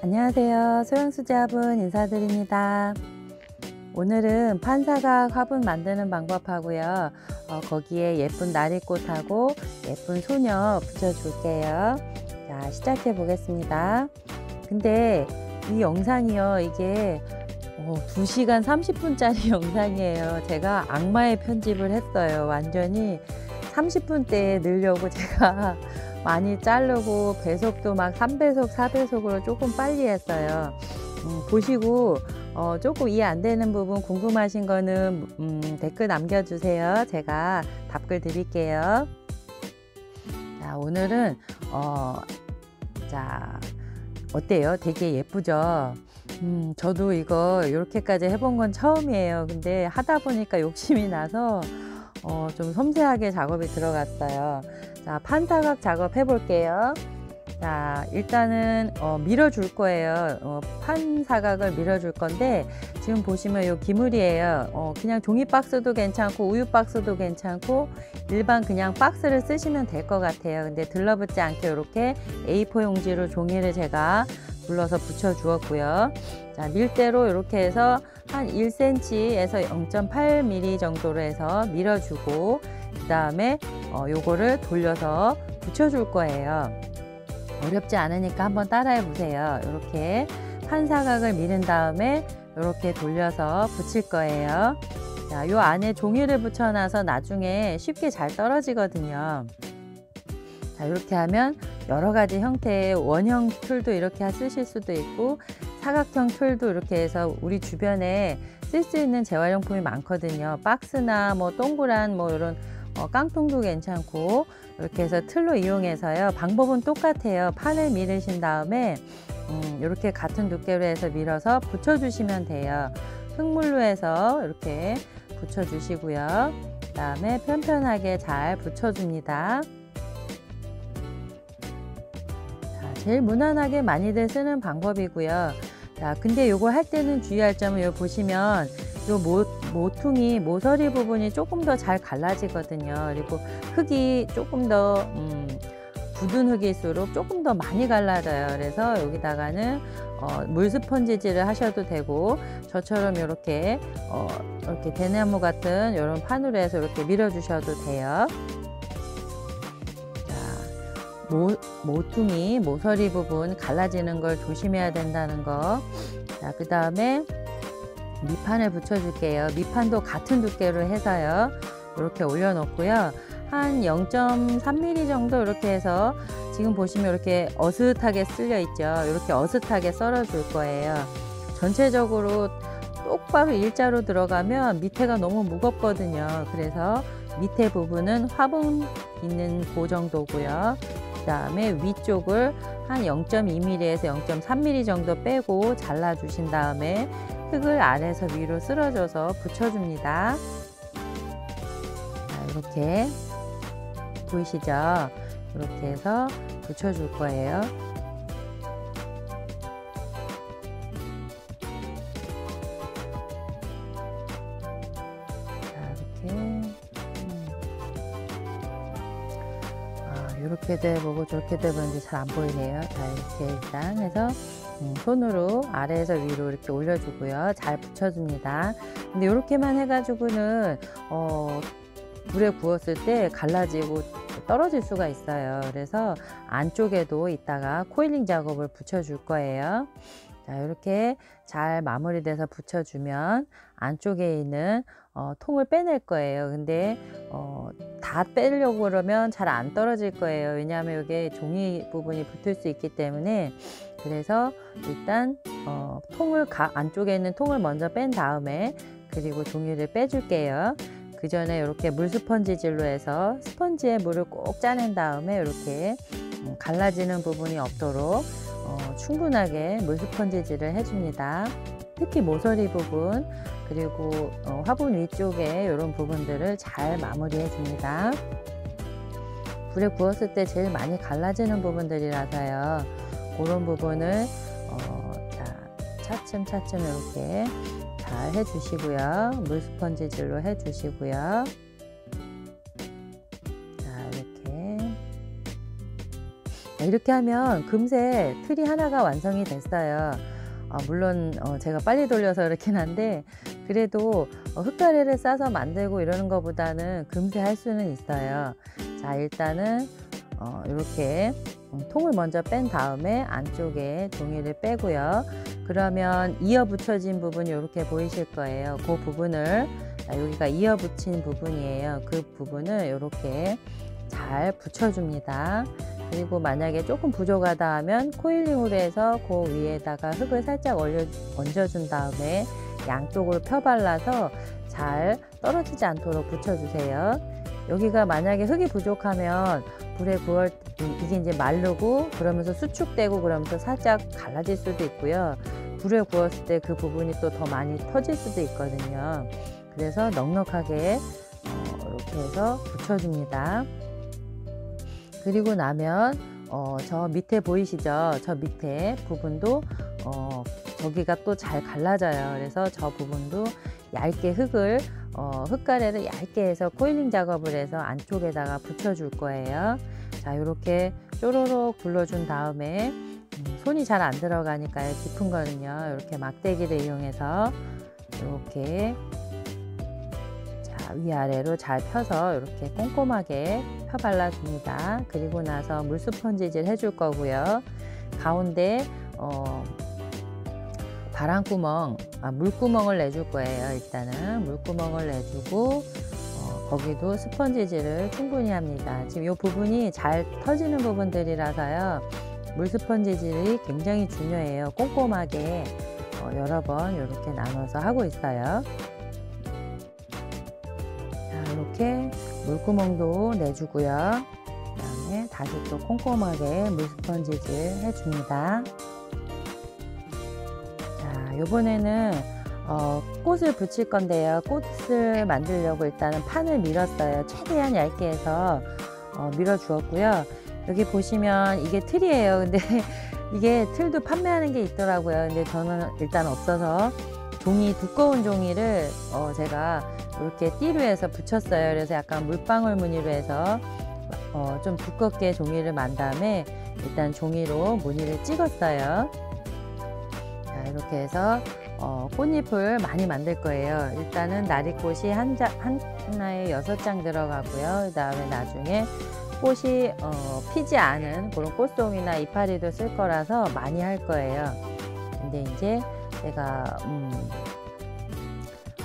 안녕하세요. 소형수제화분 인사드립니다. 오늘은 판사각 화분 만드는 방법 하고요. 거기에 예쁜 나리꽃하고 예쁜 소녀 붙여줄게요. 자, 시작해 보겠습니다. 근데 이 영상이요, 이게 2시간 30분짜리 영상이에요. 제가 악마의 편집을 했어요. 완전히 30분대에 넣으려고 제가 많이 자르고 배속도 막 3배속 4배속으로 조금 빨리 했어요. 보시고 조금 이해 안 되는 부분 궁금하신 거는 댓글 남겨주세요. 제가 답글 드릴게요. 자, 오늘은 자, 어때요? 되게 예쁘죠? 저도 이거 이렇게까지 해본 건 처음이에요. 근데 하다 보니까 욕심이 나서 좀 섬세하게 작업이 들어갔어요. 자, 판사각 작업 해 볼게요. 자, 일단은 밀어줄 거예요. 판사각을 밀어줄 건데 지금 보시면 요 기물이에요. 그냥 종이 박스도 괜찮고 우유 박스도 괜찮고 일반 그냥 박스를 쓰시면 될 것 같아요. 근데 들러붙지 않게 이렇게 A4 용지로 종이를 제가 눌러서 붙여 주었고요. 자, 밀대로 이렇게 해서 한 1cm에서 0.8mm 정도로 해서 밀어주고 그 다음에 요거를 돌려서 붙여줄 거예요. 어렵지 않으니까 한번 따라해 보세요. 이렇게 판사각을 미는 다음에 이렇게 돌려서 붙일 거예요. 자, 요 안에 종이를 붙여놔서 나중에 쉽게 잘 떨어지거든요. 자, 이렇게 하면 여러 가지 형태의 원형 툴도 이렇게 쓰실 수도 있고 사각형 툴도 이렇게 해서 우리 주변에 쓸 수 있는 재활용품이 많거든요. 박스나 뭐 동그란 뭐 이런 깡통도 괜찮고 이렇게 해서 틀로 이용해서요. 방법은 똑같아요. 판을 밀으신 다음에 이렇게 같은 두께로 해서 밀어서 붙여주시면 돼요. 흙물로 해서 이렇게 붙여주시고요. 그 다음에 편편하게 잘 붙여줍니다. 자, 제일 무난하게 많이들 쓰는 방법이고요. 자, 근데 요거 할 때는 주의할 점은 요 보시면 요 모퉁이 모서리 부분이 조금 더 잘 갈라지거든요. 그리고 흙이 조금 더 굳은 흙일수록 조금 더 많이 갈라져요. 그래서 여기다가는 물 스펀지질을 하셔도 되고 저처럼 이렇게 이렇게 대나무 같은 이런 판으로 해서 이렇게 밀어 주셔도 돼요. 자, 모퉁이 모서리 부분 갈라지는 걸 조심해야 된다는 거. 자, 그 다음에 밑판을 붙여 줄게요. 밑판도 같은 두께로 해서요. 이렇게 올려 놓고요. 한 0.3mm 정도 이렇게 해서 지금 보시면 이렇게 어슷하게 쓸려 있죠. 이렇게 어슷하게 썰어 줄 거예요. 전체적으로 똑바로 일자로 들어가면 밑에가 너무 무겁거든요. 그래서 밑에 부분은 화분 있는 그 정도고요. 그 다음에 위쪽을 한 0.2mm에서 0.3mm 정도 빼고 잘라 주신 다음에 흙을 아래에서 위로 쓸어줘서 붙여줍니다. 자, 이렇게 보이시죠? 이렇게 해서 붙여줄 거예요. 자, 이렇게 이렇게도 해보고 저렇게도 해보는데 잘 안 보이네요. 자, 이렇게 일단 해서 손으로 아래에서 위로 이렇게 올려주고요. 잘 붙여줍니다. 근데 이렇게만 해가지고는 불에 구웠을 때 갈라지고 떨어질 수가 있어요. 그래서 안쪽에도 이따가 코일링 작업을 붙여줄 거예요. 자, 이렇게 잘 마무리돼서 붙여주면 안쪽에 있는 통을 빼낼 거예요. 근데 다 빼려고 그러면 잘 안 떨어질 거예요. 왜냐하면 이게 종이 부분이 붙을 수 있기 때문에. 그래서 일단 안쪽에 있는 통을 먼저 뺀 다음에 그리고 종이를 빼줄게요. 그 전에 이렇게 물 스펀지질로 해서 스펀지에 물을 꼭 짜낸 다음에 이렇게 갈라지는 부분이 없도록 충분하게 물 스펀지질을 해줍니다. 특히 모서리 부분 그리고 화분 위쪽에 이런 부분들을 잘 마무리해 줍니다. 불에 구웠을 때 제일 많이 갈라지는 부분들이라서요. 그런 부분을 차츰차츰 이렇게 잘 해주시고요. 물 스펀지질로 해주시고요. 자, 이렇게 이렇게 하면 금세 틀이 하나가 완성이 됐어요. 물론 제가 빨리 돌려서 그렇긴 한데 그래도 흙가래를 싸서 만들고 이러는 것보다는 금세 할 수는 있어요. 자, 일단은 이렇게 통을 먼저 뺀 다음에 안쪽에 종이를 빼고요. 그러면 이어 붙여진 부분이 이렇게 보이실 거예요. 그 부분을, 여기가 이어 붙인 부분이에요. 그 부분을 이렇게 잘 붙여줍니다. 그리고 만약에 조금 부족하다 하면 코일링으로 해서 그 위에다가 흙을 살짝 얹어준 다음에 양쪽을 펴발라서 잘 떨어지지 않도록 붙여주세요. 여기가 만약에 흙이 부족하면 불에 구울 이게 이제 마르고 그러면서 수축되고 그러면서 살짝 갈라질 수도 있고요. 불에 구웠을 때 그 부분이 또 더 많이 터질 수도 있거든요. 그래서 넉넉하게 이렇게 해서 붙여줍니다. 그리고 나면 저 밑에 보이시죠? 저 밑에 부분도 저기가 또 잘 갈라져요. 그래서 저 부분도 얇게 흙가래를 얇게 해서 코일링 작업을 해서 안쪽에다가 붙여줄 거예요. 자, 이렇게 쪼로록 둘러준 다음에 손이 잘 안 들어가니까요. 깊은 거는요. 이렇게 막대기를 이용해서 이렇게 위아래로 잘 펴서 이렇게 꼼꼼하게 펴 발라줍니다. 그리고 나서 물 스펀지질 해줄 거고요. 가운데 물구멍을 내줄 거예요. 일단은 물구멍을 내주고 거기도 스펀지질을 충분히 합니다. 지금 이 부분이 잘 터지는 부분들이라서요. 물 스펀지질이 굉장히 중요해요. 꼼꼼하게 여러 번 이렇게 나눠서 하고 있어요. 이렇게 물구멍도 내주고요. 그 다음에 다시 또 꼼꼼하게 물 스펀지질 해줍니다. 자, 요번에는 꽃을 붙일 건데요. 꽃을 만들려고 일단은 판을 밀었어요. 최대한 얇게 해서 밀어 주었고요. 여기 보시면 이게 틀이에요. 근데 이게 틀도 판매하는 게 있더라고요. 근데 저는 일단 없어서 두꺼운 종이를 제가 이렇게 띠로 해서 붙였어요. 그래서 약간 물방울 무늬로 해서 좀 두껍게 종이를 만 다음에 일단 종이로 무늬를 찍었어요. 자, 이렇게 해서 꽃잎을 많이 만들 거예요. 일단은 나리꽃이 하나에 6장 들어가고요. 그 다음에 나중에 꽃이 피지 않은 그런 꽃송이나 이파리도 쓸 거라서 많이 할 거예요. 근데 이제 제가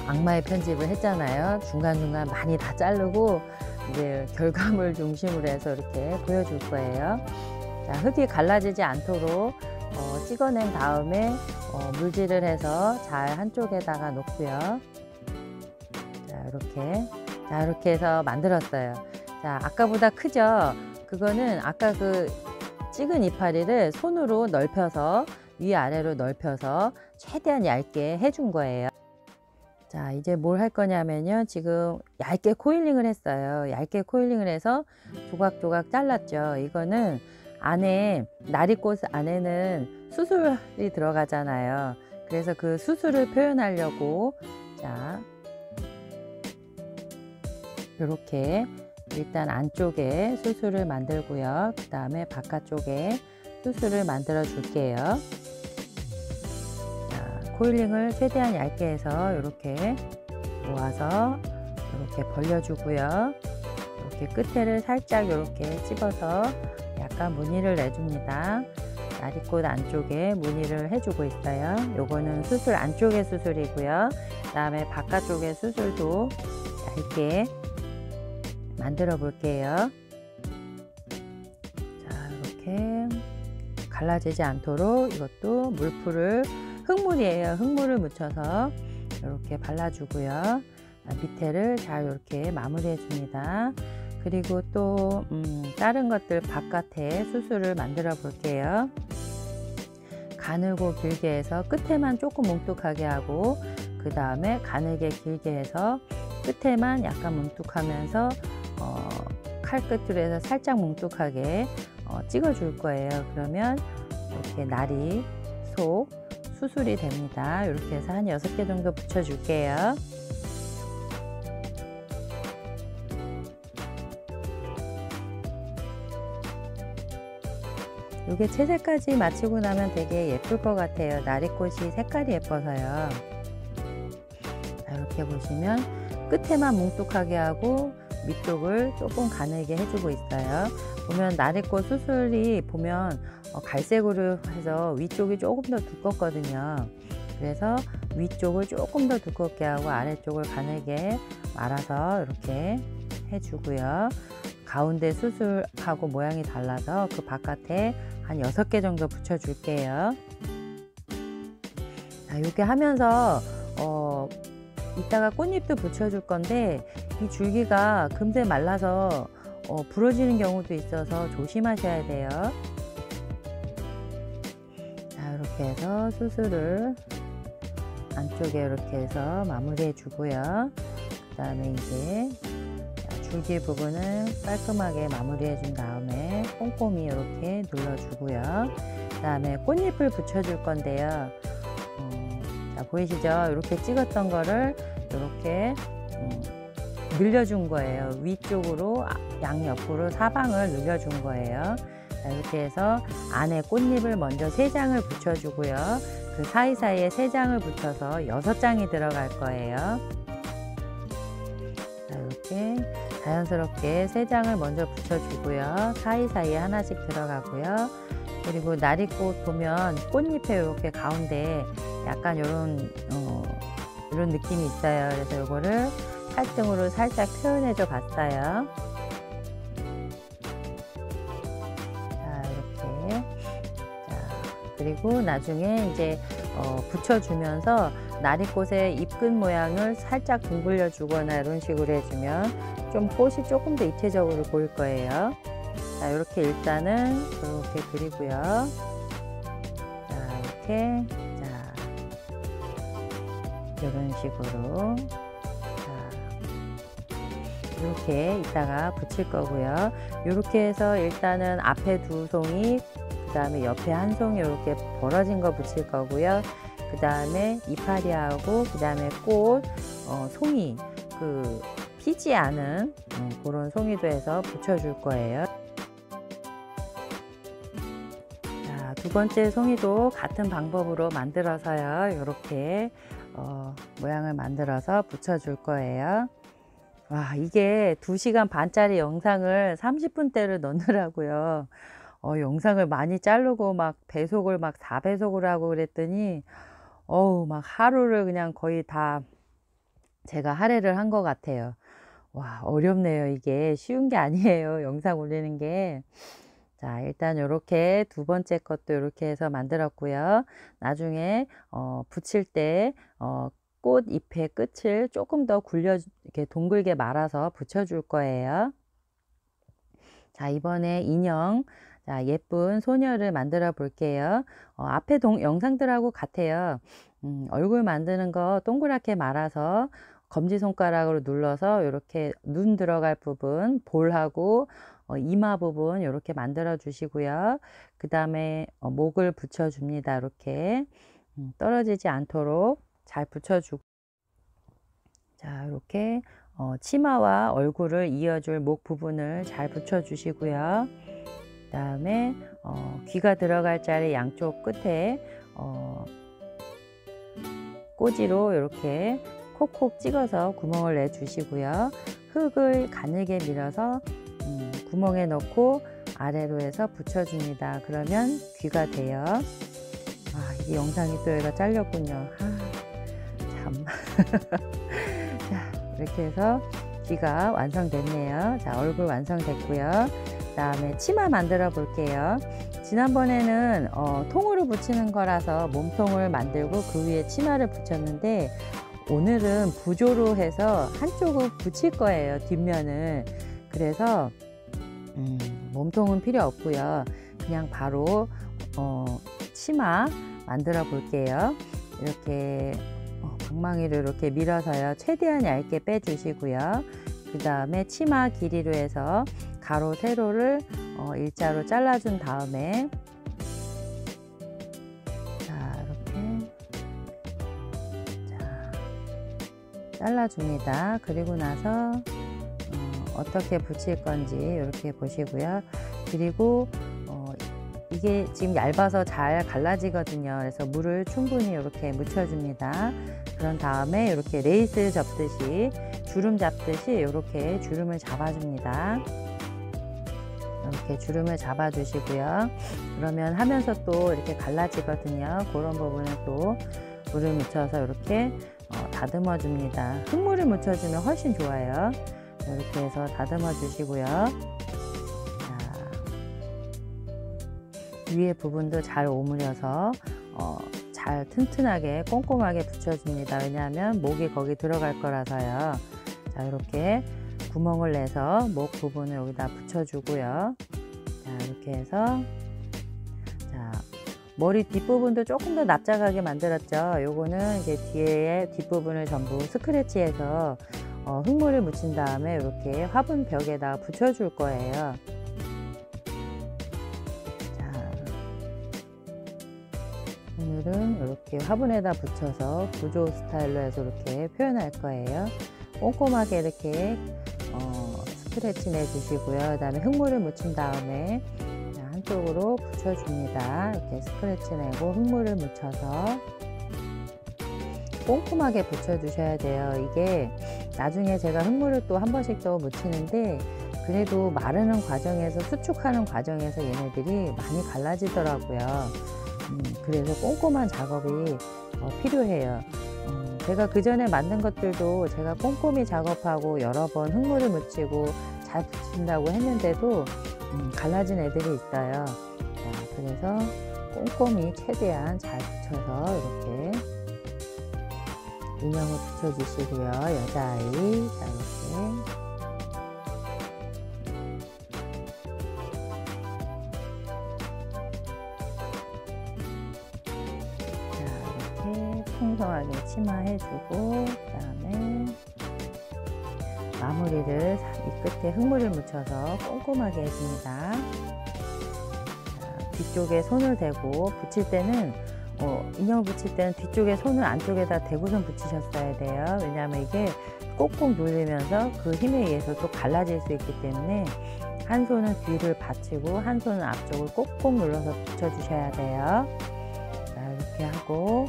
악마의 편집을 했잖아요. 중간중간 많이 다 자르고 이제 결과물 중심으로 해서 이렇게 보여줄 거예요. 자, 흙이 갈라지지 않도록 찍어낸 다음에 물질을 해서 잘 한쪽에다가 놓고요. 자, 이렇게 해서 만들었어요. 자, 아까보다 크죠? 그거는 아까 그 찍은 이파리를 손으로 넓혀서 위아래로 넓혀서 최대한 얇게 해준 거예요. 자, 이제 뭘 할 거냐면요. 지금 얇게 코일링을 했어요. 얇게 코일링을 해서 조각조각 잘랐죠. 이거는 안에, 나리꽃 안에는 수술이 들어가잖아요. 그래서 그 수술을 표현하려고, 자, 이렇게 일단 안쪽에 수술을 만들고요. 그 다음에 바깥쪽에 수술을 만들어 줄게요. 코일링을 최대한 얇게 해서 이렇게 모아서 이렇게 벌려주고요. 이렇게 끝에를 살짝 이렇게 찝어서 약간 무늬를 내줍니다. 나리꽃 안쪽에 무늬를 해주고 있어요. 요거는 수술 안쪽의 수술이고요. 그 다음에 바깥쪽의 수술도 얇게 만들어 볼게요. 자, 이렇게 갈라지지 않도록 이것도 물풀을 흙물이에요. 흙물을 묻혀서 이렇게 발라주고요. 밑에를 잘 이렇게 마무리해 줍니다. 그리고 또 다른 것들 바깥에 수술을 만들어 볼게요. 가늘고 길게 해서 끝에만 조금 뭉툭하게 하고 그 다음에 가늘게 길게 해서 끝에만 약간 뭉툭하면서 칼끝으로 해서 살짝 뭉툭하게 찍어 줄 거예요. 그러면 이렇게 나리 속 수술이 됩니다. 이렇게 해서 한 6개 정도 붙여 줄게요. 이게 채색까지 마치고 나면 되게 예쁠 것 같아요. 나리꽃이 색깔이 예뻐서요. 자, 이렇게 보시면 끝에만 뭉툭하게 하고 위쪽을 조금 가늘게 해주고 있어요. 보면 나리꽃 수술이 보면 갈색으로 해서 위쪽이 조금 더 두껍거든요. 그래서 위쪽을 조금 더 두껍게 하고 아래쪽을 가늘게 말아서 이렇게 해주고요. 가운데 수술하고 모양이 달라서 그 바깥에 한 6개 정도 붙여줄게요. 자, 이렇게 하면서 이따가 꽃잎도 붙여줄 건데 이 줄기가 금세 말라서 부러지는 경우도 있어서 조심하셔야 돼요. 자, 이렇게 해서 수술을 안쪽에 이렇게 해서 마무리해 주고요. 그 다음에 이제 줄기 부분을 깔끔하게 마무리해 준 다음에 꼼꼼히 이렇게 눌러 주고요. 그 다음에 꽃잎을 붙여 줄 건데요. 자, 보이시죠? 이렇게 찍었던 거를 이렇게 늘려준 거예요. 위쪽으로 양옆으로 사방을 늘려준 거예요. 자, 이렇게 해서 안에 꽃잎을 먼저 3장을 붙여주고요. 그 사이사이에 3장을 붙여서 6장이 들어갈 거예요. 자, 이렇게 자연스럽게 3장을 먼저 붙여주고요. 사이사이에 하나씩 들어가고요. 그리고 나리꽃 보면 꽃잎에 이렇게 가운데 약간 이런 느낌이 있어요. 그래서 이거를 칼등으로 살짝 표현해 줘 봤어요. 자, 이렇게. 자, 그리고 나중에 이제 붙여주면서 나리꽃의 잎끝 모양을 살짝 둥글려 주거나 이런 식으로 해주면 좀 꽃이 조금 더 입체적으로 보일 거예요. 자, 이렇게 일단은 이렇게 그리고요. 자, 이렇게. 자, 이런 식으로. 이렇게 이따가 붙일 거고요. 이렇게 해서 일단은 앞에 2송이, 그 다음에 옆에 1송이 이렇게 벌어진 거 붙일 거고요. 그 다음에 이파리하고 그 다음에 꽃, 송이, 피지 않은 그런 송이도 해서 붙여줄 거예요. 자, 2번째 송이도 같은 방법으로 만들어서요. 이렇게 모양을 만들어서 붙여줄 거예요. 와, 이게 2시간 반짜리 영상을 30분대를 넣느라고요. 영상을 많이 자르고 막 배속을 막 4배속을 하고 그랬더니 막 하루를 그냥 거의 다 제가 할애를 한 것 같아요. 와, 어렵네요. 이게 쉬운 게 아니에요. 영상 올리는 게. 자, 일단 이렇게 2번째 것도 이렇게 해서 만들었고요. 나중에 붙일 때 꽃잎의 끝을 조금 더 이렇게 동글게 말아서 붙여줄 거예요. 자, 이번에 인형, 자, 예쁜 소녀를 만들어 볼게요. 앞에 영상들하고 같아요. 얼굴 만드는 거 동그랗게 말아서 검지손가락으로 눌러서 이렇게 눈 들어갈 부분, 볼하고 이마 부분 이렇게 만들어 주시고요. 그 다음에 목을 붙여 줍니다. 이렇게 떨어지지 않도록 잘 붙여주고, 자, 이렇게 치마와 얼굴을 이어줄 목 부분을 잘 붙여주시고요. 그 다음에 귀가 들어갈 자리 양쪽 끝에 꼬지로 이렇게 콕콕 찍어서 구멍을 내주시고요. 흙을 가늘게 밀어서 구멍에 넣고 아래로 해서 붙여줍니다. 그러면 귀가 돼요. 이 영상이 또 여기가 잘렸군요. 참. 자, 이렇게 해서 귀가 완성됐네요. 자, 얼굴 완성됐고요. 그 다음에 치마 만들어 볼게요. 지난번에는 통으로 붙이는 거라서 몸통을 만들고 그 위에 치마를 붙였는데 오늘은 부조로 해서 한쪽을 붙일 거예요. 뒷면을. 그래서 몸통은 필요 없고요. 그냥 바로 치마 만들어 볼게요. 이렇게 방망이를 이렇게 밀어서요. 최대한 얇게 빼주시고요. 그 다음에 치마 길이로 해서 가로 세로를 일자로 잘라준 다음에, 자, 이렇게 잘라줍니다. 그리고 나서 어떻게 붙일 건지 이렇게 보시고요. 그리고 이게 지금 얇아서 잘 갈라지거든요. 그래서 물을 충분히 이렇게 묻혀줍니다. 그런 다음에 이렇게 레이스 접듯이, 주름 잡듯이 이렇게 주름을 잡아줍니다. 이렇게 주름을 잡아주시고요. 그러면 하면서 또 이렇게 갈라지거든요. 그런 부분을 또 물을 묻혀서 이렇게 다듬어 줍니다. 흙물을 묻혀주면 훨씬 좋아요. 이렇게 해서 다듬어 주시고요. 위에 부분도 잘 오므려서 잘 튼튼하게 꼼꼼하게 붙여줍니다. 왜냐하면 목이 거기 들어갈 거라서요. 자, 이렇게 구멍을 내서 목 부분을 여기다 붙여주고요. 자, 이렇게 해서, 자, 머리 뒷부분도 조금 더 납작하게 만들었죠. 요거는 이제 뒤에 뒷부분을 전부 스크래치해서 흙물을 묻힌 다음에 이렇게 화분 벽에다 붙여줄 거예요. 자, 오늘은 이렇게 화분에다 붙여서 구조 스타일로 해서 이렇게 표현할 거예요. 꼼꼼하게 이렇게 스트레치 내주시고요. 그 다음에 흙물을 묻힌 다음에 한쪽으로 붙여줍니다. 이렇게 스트레치 내고 흙물을 묻혀서 꼼꼼하게 붙여주셔야 돼요. 이게 나중에 제가 흙물을 또 한 번씩 더 묻히는데 그래도 마르는 과정에서, 수축하는 과정에서 얘네들이 많이 갈라지더라고요. 그래서 꼼꼼한 작업이 필요해요. 제가 그 전에 만든 것들도 제가 꼼꼼히 작업하고 여러 번 흙물을 묻히고 잘 붙인다고 했는데도 갈라진 애들이 있어요. 자, 그래서 꼼꼼히 최대한 잘 붙여서 이렇게 인형을 붙여주시고요. 여자아이. 자, 이렇게. 풍성하게 치마해주고, 그 다음에 마무리를 이 끝에 흙물을 묻혀서 꼼꼼하게 해줍니다. 자, 뒤쪽에 손을 대고 붙일 때는 인형을 붙일 때는 뒤쪽에 손을 안쪽에다 대고선 붙이셨어야 돼요. 왜냐하면 이게 꼭꼭 눌리면서 그 힘에 의해서 또 갈라질 수 있기 때문에 한 손은 뒤를 받치고 한 손은 앞쪽을 꼭꼭 눌러서 붙여주셔야 돼요. 자, 이렇게 하고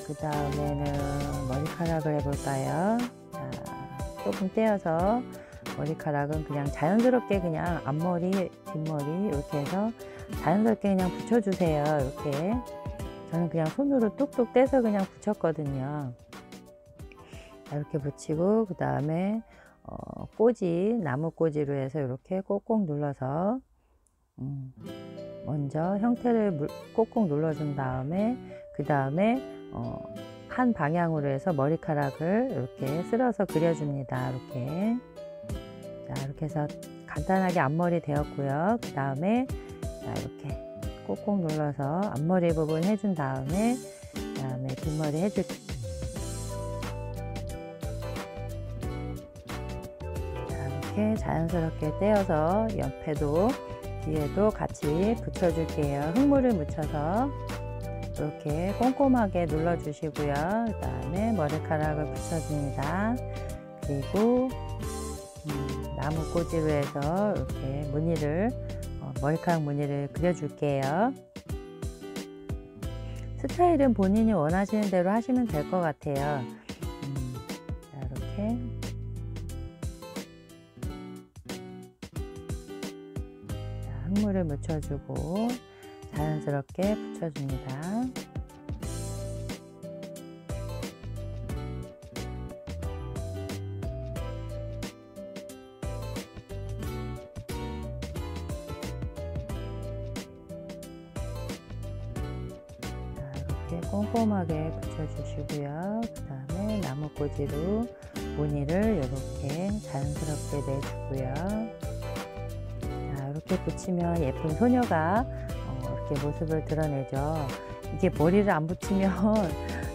그 다음에는 머리카락을 해볼까요? 자, 조금 떼어서 머리카락은 그냥 자연스럽게 그냥 앞머리, 뒷머리 이렇게 해서 자연스럽게 그냥 붙여주세요. 이렇게 저는 그냥 손으로 뚝뚝 떼서 그냥 붙였거든요. 자, 이렇게 붙이고 그 다음에 꼬지, 나무 꼬지로 해서 이렇게 꼭꼭 눌러서 먼저 형태를 꼭꼭 눌러준 다음에 그 다음에 한 방향으로 해서 머리카락을 이렇게 쓸어서 그려줍니다. 이렇게. 자, 이렇게 해서 간단하게 앞머리 되었고요. 그 다음에 이렇게 꼭꼭 눌러서 앞머리 부분 해준 다음에 그 다음에 뒷머리 해줄. 자, 이렇게 자연스럽게 떼어서 옆에도 뒤에도 같이 붙여줄게요. 흙물을 묻혀서 이렇게 꼼꼼하게 눌러주시고요. 그 다음에 머리카락을 붙여줍니다. 그리고 나무 꼬지로 해서 이렇게 무늬를 머리카락 무늬를 그려줄게요. 스타일은 본인이 원하시는 대로 하시면 될 것 같아요. 자, 이렇게 자, 흙물을 묻혀주고 자연스럽게 붙여줍니다. 이렇게 꼼꼼하게 붙여주시고요. 그 다음에 나무꽂이로 무늬를 이렇게 자연스럽게 내주고요. 자, 이렇게 붙이면 예쁜 소녀가 이렇게 모습을 드러내죠. 이게 머리를 안 붙이면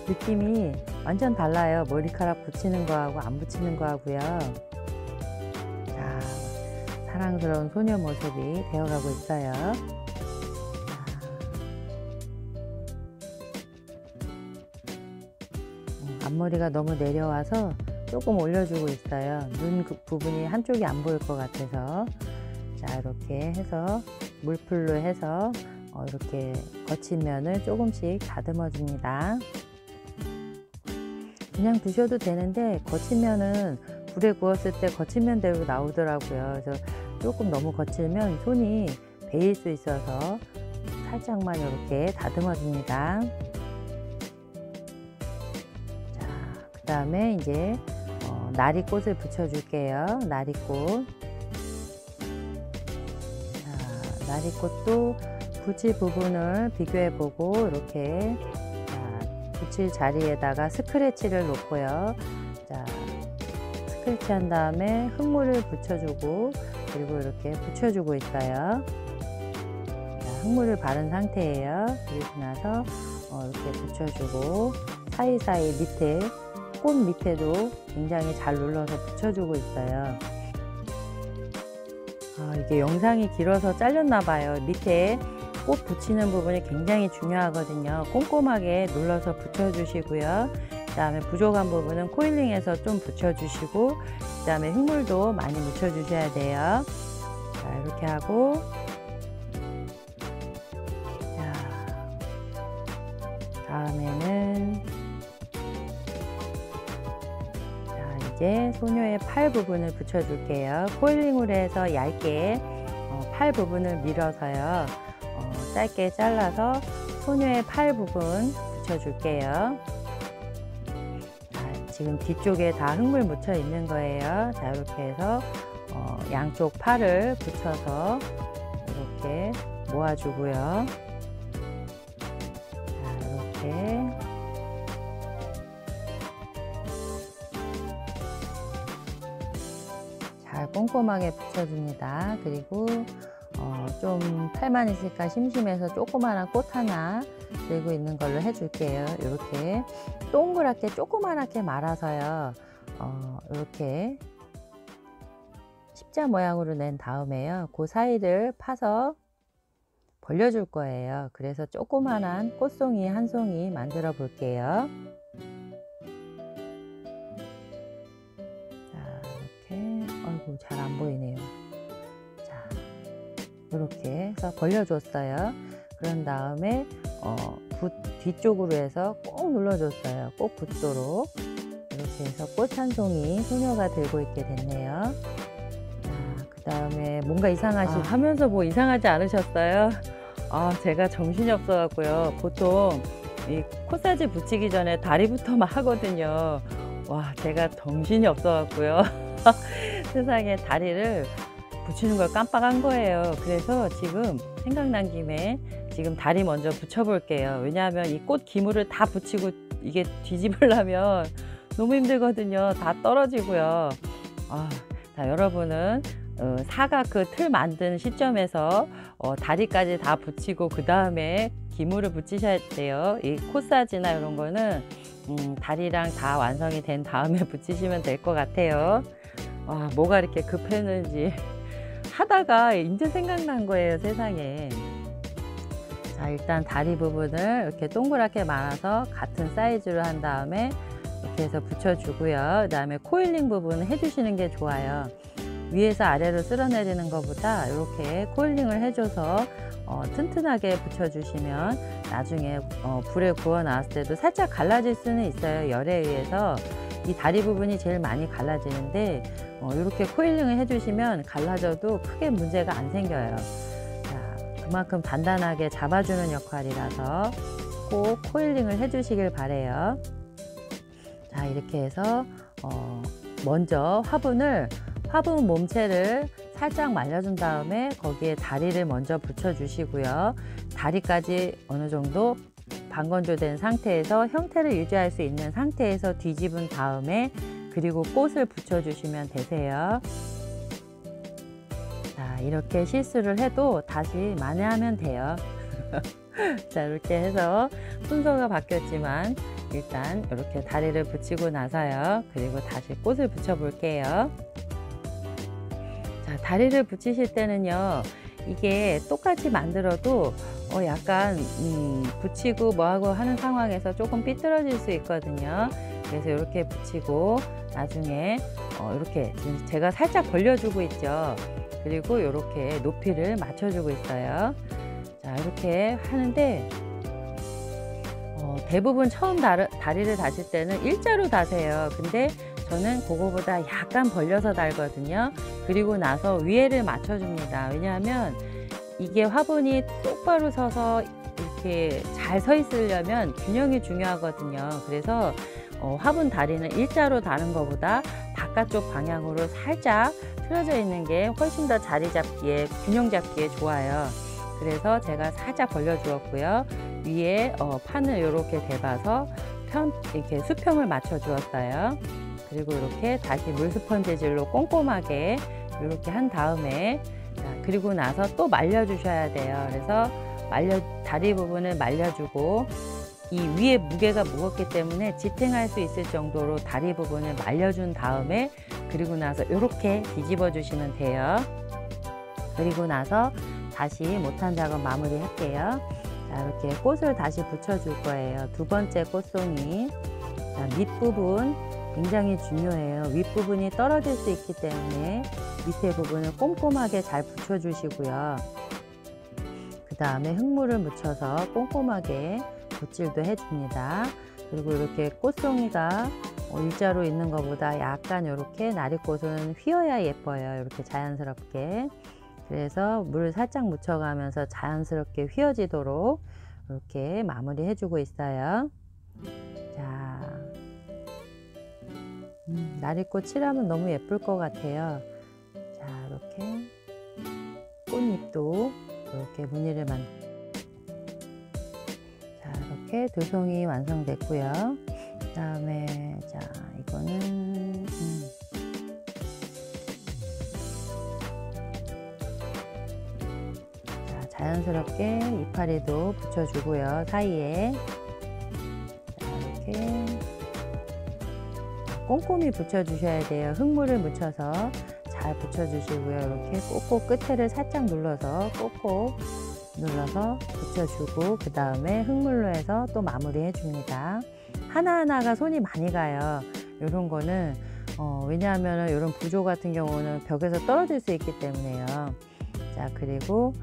느낌이 완전 달라요. 머리카락 붙이는 거하고 안 붙이는 거하고요. 자, 사랑스러운 소녀 모습이 되어가고 있어요. 앞머리가 너무 내려와서 조금 올려주고 있어요. 눈 부분이 한쪽이 안 보일 것 같아서. 자, 이렇게 해서 물풀로 해서 이렇게 거친 면을 조금씩 다듬어 줍니다. 그냥 두셔도 되는데 거친 면은 불에 구웠을 때 거친 면대로 나오더라고요. 그래서 조금 너무 거칠면 손이 베일 수 있어서 살짝만 이렇게 다듬어 줍니다. 자, 그 다음에 이제 나리꽃을 붙여 줄게요. 나리꽃. 자, 나리꽃도 붙일 부분을 비교해 보고 이렇게 붙일 자리에다가 스크래치를 놓고요. 자, 스크래치 한 다음에 흙물을 붙여주고 그리고 이렇게 붙여주고 있어요. 자, 흙물을 바른 상태예요. 그리고 나서 이렇게 붙여주고 사이사이 밑에 꽃 밑에도 굉장히 잘 눌러서 붙여주고 있어요. 이게 영상이 길어서 잘렸나 봐요. 밑에 꽃 붙이는 부분이 굉장히 중요하거든요. 꼼꼼하게 눌러서 붙여주시고요. 그 다음에 부족한 부분은 코일링해서 좀 붙여주시고 그 다음에 흙물도 많이 묻혀주셔야 돼요. 자, 이렇게 하고 자, 다음에는 이제 소녀의 팔 부분을 붙여줄게요. 코일링으로 해서 얇게 팔 부분을 밀어서요. 짧게 잘라서 소녀의 팔 부분 붙여줄게요. 자, 지금 뒤쪽에 다 흙물 묻혀 있는 거예요. 자, 이렇게 해서 양쪽 팔을 붙여서 이렇게 모아주고요. 자, 이렇게 잘 꼼꼼하게 붙여줍니다. 그리고 좀 팔만 있을까 심심해서 조그마한 꽃 하나 들고 있는 걸로 해줄게요. 이렇게 동그랗게 조그맣게 말아서요. 이렇게 십자 모양으로 낸 다음에요. 그 사이를 파서 벌려줄 거예요. 그래서 조그마한 꽃송이 한 송이 만들어 볼게요. 자, 이렇게 아이고 잘 안 보이네요. 이렇게 해서 벌려줬어요. 그런 다음에 붓 뒤쪽으로 해서 꼭 눌러줬어요. 꼭 붙도록 이렇게 해서 꽃 한 송이 소녀가 들고 있게 됐네요. 그 다음에 뭔가 하면서 뭐 이상하지 않으셨어요? 제가 정신이 없어 갖고요. 보통 이 코사지 붙이기 전에 다리부터만 하거든요. 와, 제가 정신이 없어 갖고요. 세상에 다리를 붙이는 걸 깜빡한 거예요. 그래서 지금 생각난 김에 지금 다리 먼저 붙여 볼게요. 왜냐하면 이 꽃 기물을 다 붙이고 이게 뒤집으려면 너무 힘들거든요. 다 떨어지고요. 자, 여러분은 사각 그 틀 만든 시점에서 다리까지 다 붙이고 그 다음에 기물을 붙이셔야 돼요. 이 코사지나 이런 거는 다리랑 다 완성이 된 다음에 붙이시면 될 것 같아요. 뭐가 이렇게 급했는지 하다가 이제 생각난 거예요, 세상에. 자, 일단 다리 부분을 이렇게 동그랗게 말아서 같은 사이즈로 한 다음에 이렇게 해서 붙여주고요. 그 다음에 코일링 부분 해주시는 게 좋아요. 위에서 아래로 쓸어내리는 것보다 이렇게 코일링을 해줘서 튼튼하게 붙여주시면 나중에 불에 구워 나왔을 때도 살짝 갈라질 수는 있어요. 열에 의해서 이 다리 부분이 제일 많이 갈라지는데 이렇게 코일링을 해주시면 갈라져도 크게 문제가 안 생겨요. 자, 그만큼 단단하게 잡아주는 역할이라서 꼭 코일링을 해주시길 바래요. 자, 이렇게 해서 먼저 화분 몸체를 살짝 말려준 다음에 거기에 다리를 먼저 붙여주시고요. 다리까지 어느 정도 반건조된 상태에서 형태를 유지할 수 있는 상태에서 뒤집은 다음에 그리고 꽃을 붙여주시면 되세요. 자, 이렇게 실수를 해도 다시 만회하면 돼요. 자, 이렇게 해서 순서가 바뀌었지만 일단 이렇게 다리를 붙이고 나서요. 그리고 다시 꽃을 붙여 볼게요. 자, 다리를 붙이실 때는요. 이게 똑같이 만들어도 약간 붙이고 뭐하고 하는 상황에서 조금 삐뚤어질 수 있거든요. 그래서 이렇게 붙이고 나중에 이렇게 지금 제가 살짝 벌려주고 있죠. 그리고 이렇게 높이를 맞춰주고 있어요. 자, 자, 이렇게 하는데 대부분 처음 다리를 다실 때는 일자로 다세요. 근데 저는 그거보다 약간 벌려서 달거든요. 그리고 나서 위에를 맞춰줍니다. 왜냐하면 이게 화분이 똑바로 서서 이렇게 잘 서 있으려면 균형이 중요하거든요. 그래서 화분 다리는 일자로 다는 것보다 바깥쪽 방향으로 살짝 틀어져 있는 게 훨씬 더 자리 잡기에, 균형 잡기에 좋아요. 그래서 제가 살짝 벌려 주었고요. 위에 판을 이렇게 대봐서 이렇게 수평을 맞춰 주었어요. 그리고 이렇게 다시 물 스펀지질로 꼼꼼하게 이렇게 한 다음에, 자, 그리고 나서 또 말려 주셔야 돼요. 그래서 다리 부분을 말려주고, 이 위에 무게가 무겁기 때문에 지탱할 수 있을 정도로 다리 부분을 말려준 다음에, 그리고 나서 이렇게 뒤집어 주시면 돼요. 그리고 나서 다시 못한 작업 마무리 할게요. 자, 이렇게 꽃을 다시 붙여줄 거예요. 두 번째 꽃송이. 자, 밑부분 굉장히 중요해요. 윗부분이 떨어질 수 있기 때문에 밑에 부분을 꼼꼼하게 잘 붙여주시고요. 그 다음에 흙물을 묻혀서 꼼꼼하게 붓질도 해줍니다. 그리고 이렇게 꽃송이가 일자로 있는 것보다 약간 이렇게 나리꽃은 휘어야 예뻐요. 이렇게 자연스럽게. 그래서 물을 살짝 묻혀가면서 자연스럽게 휘어지도록 이렇게 마무리 해주고 있어요. 자, 나리꽃 칠하면 너무 예쁠 것 같아요. 자, 이렇게 꽃잎도 이렇게 무늬를 자, 이렇게 두 송이 완성됐고요. 그 다음에 자, 이거는 자, 자연스럽게 이파리도 붙여주고요. 사이에 자, 이렇게 꼼꼼히 붙여주셔야 돼요. 흙물을 묻혀서 잘 붙여주시고요. 이렇게 꼭꼭 끝에를 살짝 눌러서 꼭꼭 눌러서 붙여주고, 그 다음에 흙물로 해서 또 마무리 해줍니다. 하나하나가 손이 많이 가요. 이런 거는 왜냐하면 이런 부조 같은 경우는 벽에서 떨어질 수 있기 때문에요. 자, 그리고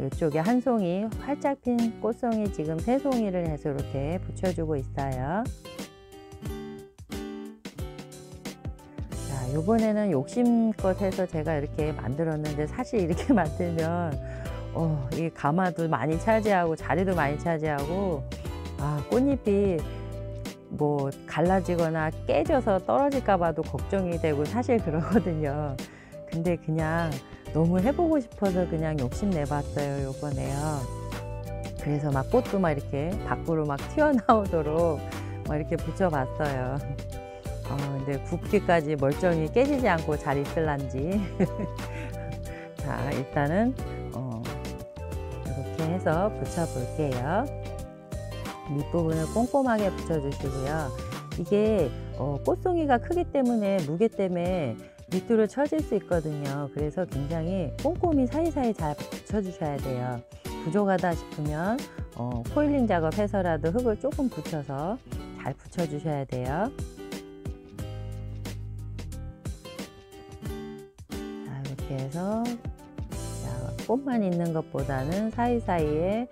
이쪽에 한 송이 활짝 핀 꽃송이 지금 세 송이를 해서 이렇게 붙여주고 있어요. 자, 요번에는 욕심껏 해서 제가 이렇게 만들었는데, 사실 이렇게 만들면 이 가마도 많이 차지하고 자리도 많이 차지하고, 꽃잎이 뭐 갈라지거나 깨져서 떨어질까 봐도 걱정이 되고 사실 그러거든요. 근데 그냥 너무 해보고 싶어서 그냥 욕심내봤어요, 요번에요. 그래서 막 꽃도 막 이렇게 밖으로 막 튀어나오도록 막 이렇게 붙여봤어요. 근데 굽기까지 멀쩡히 깨지지 않고 잘 있을란지. 자, 일단은 이렇게 해서 붙여볼게요. 밑부분을 꼼꼼하게 붙여주시고요. 이게 꽃송이가 크기 때문에 무게 때문에 밑으로 처질 수 있거든요. 그래서 굉장히 꼼꼼히 사이사이 잘 붙여주셔야 돼요. 부족하다 싶으면 코일링 작업해서라도 흙을 조금 붙여서 잘 붙여주셔야 돼요. 자, 이렇게 해서 꽃만 있는 것보다는 사이사이에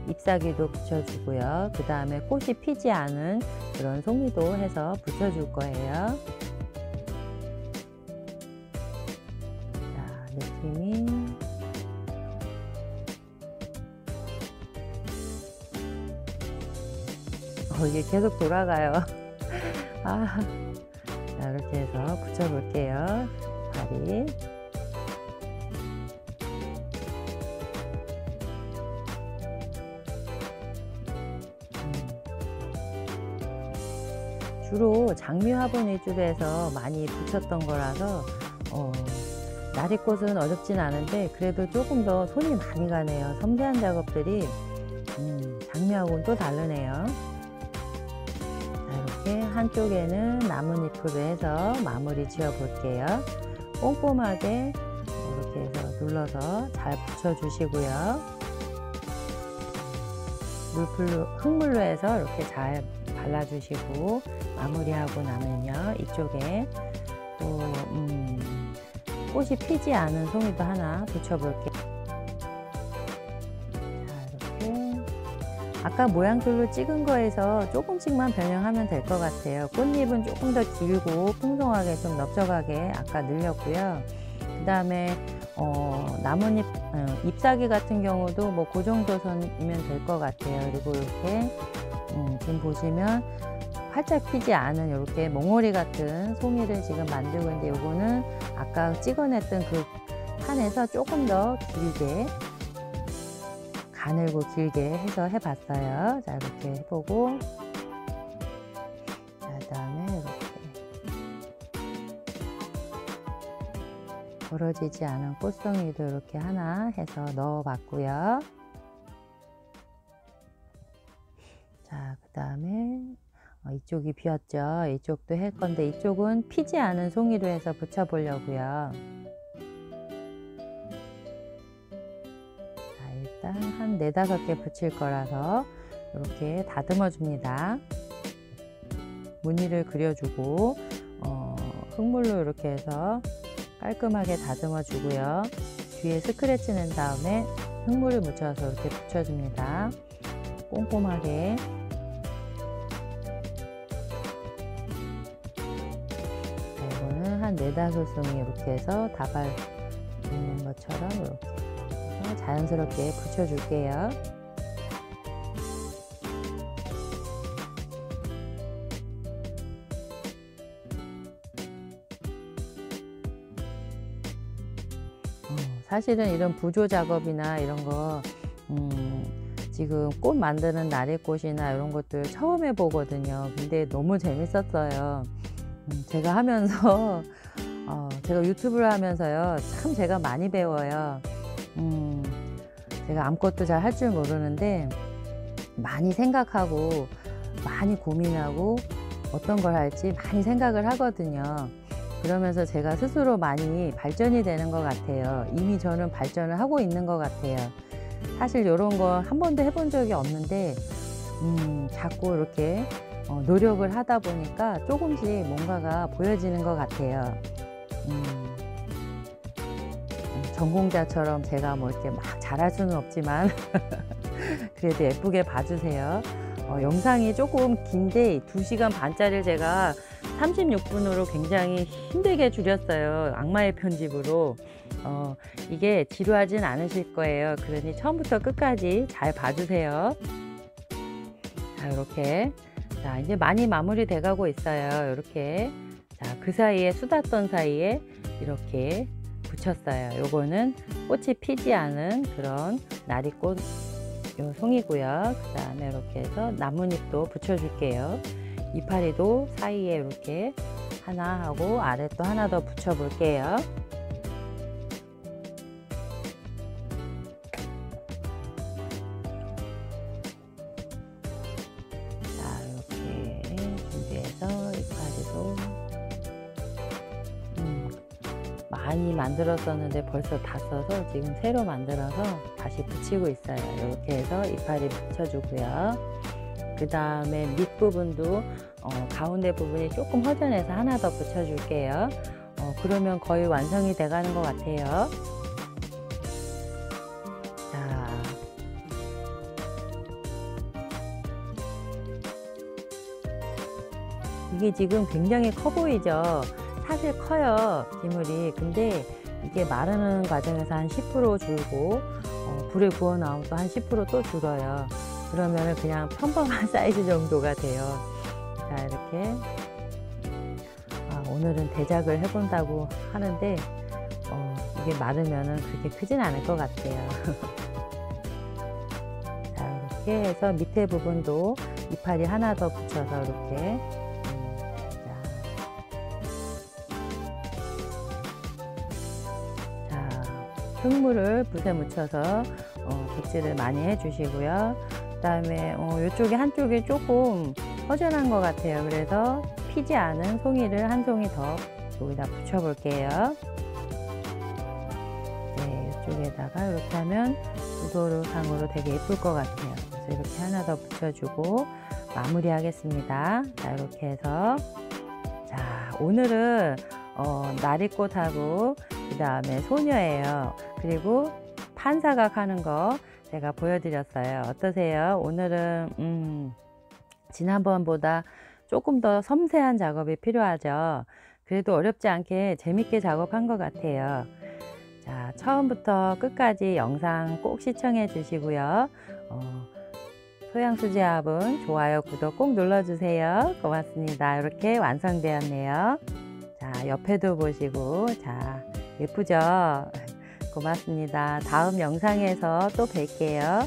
잎사귀도 붙여주고요. 그 다음에 꽃이 피지 않은 그런 송이도 해서 붙여줄 거예요. 자, 느낌이 이게 계속 돌아가요. 자, 이렇게 해서 붙여볼게요. 다리. 주로 장미 화분 위주로 해서 많이 붙였던 거라서 나리꽃은 어렵진 않은데 그래도 조금 더 손이 많이 가네요. 섬세한 작업들이 장미하고는 또 다르네요. 자, 이렇게 한쪽에는 나뭇잎으로 해서 마무리 지어 볼게요. 꼼꼼하게 이렇게 해서 눌러서 잘 붙여주시고요. 흙물로 해서 이렇게 잘 발라주시고 마무리하고 나면요, 이쪽에 또 꽃이 피지 않은 송이도 하나 붙여볼게요. 자, 아까 모양들로 찍은 거에서 조금씩만 변형하면 될 것 같아요. 꽃잎은 조금 더 길고 풍성하게 좀 넓적하게 아까 늘렸고요. 그 다음에 나뭇잎 잎사귀 같은 경우도 뭐 그 정도 선이면 될 것 같아요. 그리고 이렇게 지금 보시면 활짝 피지 않은 이렇게 몽오리 같은 송이를 지금 만들고 있는데, 요거는 아까 찍어냈던 그 판에서 조금 더 길게 가늘고 길게 해서 해봤어요. 자, 이렇게 해보고, 자, 그다음에 이렇게 벌어지지 않은 꽃송이도 이렇게 하나 해서 넣어봤고요. 자, 그 다음에 이쪽이 비었죠. 이쪽도 할 건데, 이쪽은 피지 않은 송이로 해서 붙여 보려고요. 자, 일단 한 4-5개 붙일 거라서 이렇게 다듬어 줍니다. 무늬를 그려주고 흙물로 이렇게 해서 깔끔하게 다듬어 주고요. 뒤에 스크래치 낸 다음에 흙물을 묻혀서 이렇게 붙여줍니다. 꼼꼼하게. 이거는 한 4-5송이 이렇게 해서 다발 있는 것처럼 이렇게 해서 자연스럽게 붙여줄게요. 사실은 이런 부조 작업이나 이런 거 지금 꽃 만드는 나리꽃이나 이런 것들 처음 해보거든요. 근데 너무 재밌었어요. 제가 하면서 제가 유튜브를 하면서요, 참 제가 많이 배워요. 제가 아무것도 잘 할 줄 모르는데 많이 생각하고 많이 고민하고 어떤 걸 할지 많이 생각을 하거든요. 그러면서 제가 스스로 많이 발전이 되는 것 같아요. 이미 저는 발전을 하고 있는 것 같아요. 사실 이런 거 한 번도 해본 적이 없는데 자꾸 이렇게 노력을 하다 보니까 조금씩 뭔가가 보여지는 것 같아요. 전공자처럼 제가 뭐 이렇게 막 잘할 수는 없지만 그래도 예쁘게 봐주세요. 영상이 조금 긴데 2시간 반짜리를 제가 36분으로 굉장히 힘들게 줄였어요. 악마의 편집으로. 이게 지루하진 않으실 거예요. 그러니 처음부터 끝까지 잘 봐주세요. 자, 이렇게. 자, 이제 많이 마무리 돼 가고 있어요. 이렇게. 자, 그 사이에 수다떤 사이에 이렇게 붙였어요. 요거는 꽃이 피지 않은 그런 나리꽃 요 송이고요. 그 다음에 이렇게 해서 나뭇잎도 붙여줄게요. 이파리도 사이에 이렇게 하나 하고 아래 또 하나 더 붙여 볼게요. 자, 이렇게 준비해서 이파리도 많이 만들었었는데 벌써 다 써서 지금 새로 만들어서 다시 붙이고 있어요. 이렇게 해서 이파리 붙여주고요. 그 다음에 밑부분도 가운데 부분이 조금 허전해서 하나 더 붙여줄게요. 그러면 거의 완성이 돼가는 것 같아요. 자, 이게 지금 굉장히 커 보이죠? 사실 커요, 기물이. 근데 이게 마르는 과정에서 한 10% 줄고 불에 구워 나오면 또 한 10% 또 줄어요. 그러면 그냥 평범한 사이즈 정도가 돼요. 자, 이렇게 오늘은 대작을 해본다고 하는데 이게 마르면은 그렇게 크진 않을 것 같아요. 자, 이렇게 해서 밑에 부분도 이파리 하나 더 붙여서 이렇게 흙물을 붓에 묻혀서 붓질을 많이 해주시고요. 그 다음에 이쪽에 한쪽이 조금 허전한 것 같아요. 그래서 피지 않은 송이를 한 송이 더 여기다 붙여 볼게요. 네, 이쪽에다가 이렇게 하면 구도상으로 되게 예쁠 것 같아요. 그래서 이렇게 하나 더 붙여주고 마무리 하겠습니다. 자, 이렇게 해서 자, 오늘은 나리꽃하고 그 다음에 소녀예요. 그리고 판사각 하는 거 제가 보여드렸어요. 어떠세요? 오늘은 지난번보다 조금 더 섬세한 작업이 필요하죠. 그래도 어렵지 않게 재밌게 작업한 것 같아요. 자, 처음부터 끝까지 영상 꼭 시청해 주시고요. 소양수제화분 좋아요, 구독 꼭 눌러주세요. 고맙습니다. 이렇게 완성되었네요. 자, 옆에도 보시고, 자, 예쁘죠? 고맙습니다. 다음 영상에서 또 뵐게요.